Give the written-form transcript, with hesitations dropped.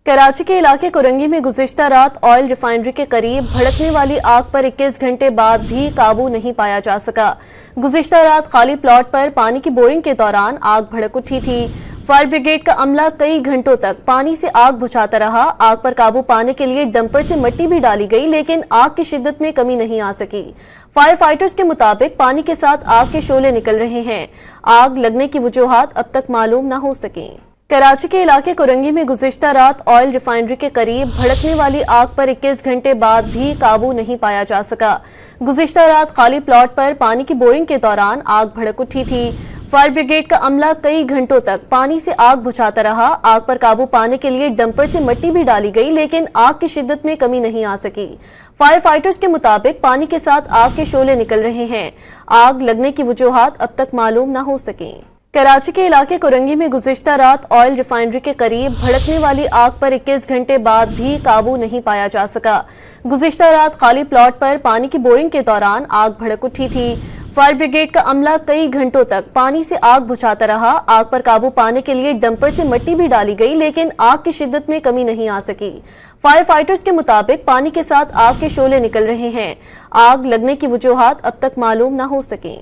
कराची के इलाके कोरंगी में गुज़िश्ता रात ऑयल रिफाइनरी के करीब भड़कने वाली आग पर 21 घंटे बाद भी काबू नहीं पाया जा सका। गुज़िश्ता रात खाली प्लॉट पर पानी की बोरिंग के दौरान आग भड़क उठी थी। फायर ब्रिगेड का अमला कई घंटों तक पानी से आग बुझाता रहा। आग पर काबू पाने के लिए डंपर से मिट्टी भी डाली गई, लेकिन आग की शिद्दत में कमी नहीं आ सकी। फायर फाइटर्स के मुताबिक पानी के साथ आग के शोले निकल रहे हैं। आग लगने की वजूहात अब तक मालूम न हो सकी। कराची के इलाके कोरंगी में गुज़िश्ता रात ऑयल रिफाइनरी के करीब भड़कने वाली आग पर 21 घंटे बाद भी काबू नहीं पाया जा सका। गुज़िश्ता रात खाली प्लॉट पर पानी की बोरिंग के दौरान आग भड़क उठी थी। फायर ब्रिगेड का अमला कई घंटों तक पानी से आग बुझाता रहा। आग पर काबू पाने के लिए डंपर से मिट्टी भी डाली गई, लेकिन आग की शिद्दत में कमी नहीं आ सकी। फायर फाइटर्स के मुताबिक पानी के साथ आग के शोले निकल रहे हैं। आग लगने की वजूहात अब तक मालूम न हो सकी। कराची के इलाके कोरंगी में गुज़िश्ता रात ऑयल रिफाइनरी के करीब भड़कने वाली आग पर 21 घंटे बाद भी काबू नहीं पाया जा सका। गुज़िश्ता रात खाली प्लॉट पर पानी की बोरिंग के दौरान आग भड़क उठी थी। फायर ब्रिगेड का अमला कई घंटों तक पानी से आग बुझाता रहा। आग पर काबू पाने के लिए डंपर से मिट्टी भी डाली गई, लेकिन आग की शिद्दत में कमी नहीं आ सकी। फायर फाइटर्स के मुताबिक पानी के साथ आग के शोले निकल रहे हैं। आग लगने की वजूहात अब तक मालूम न हो सकी।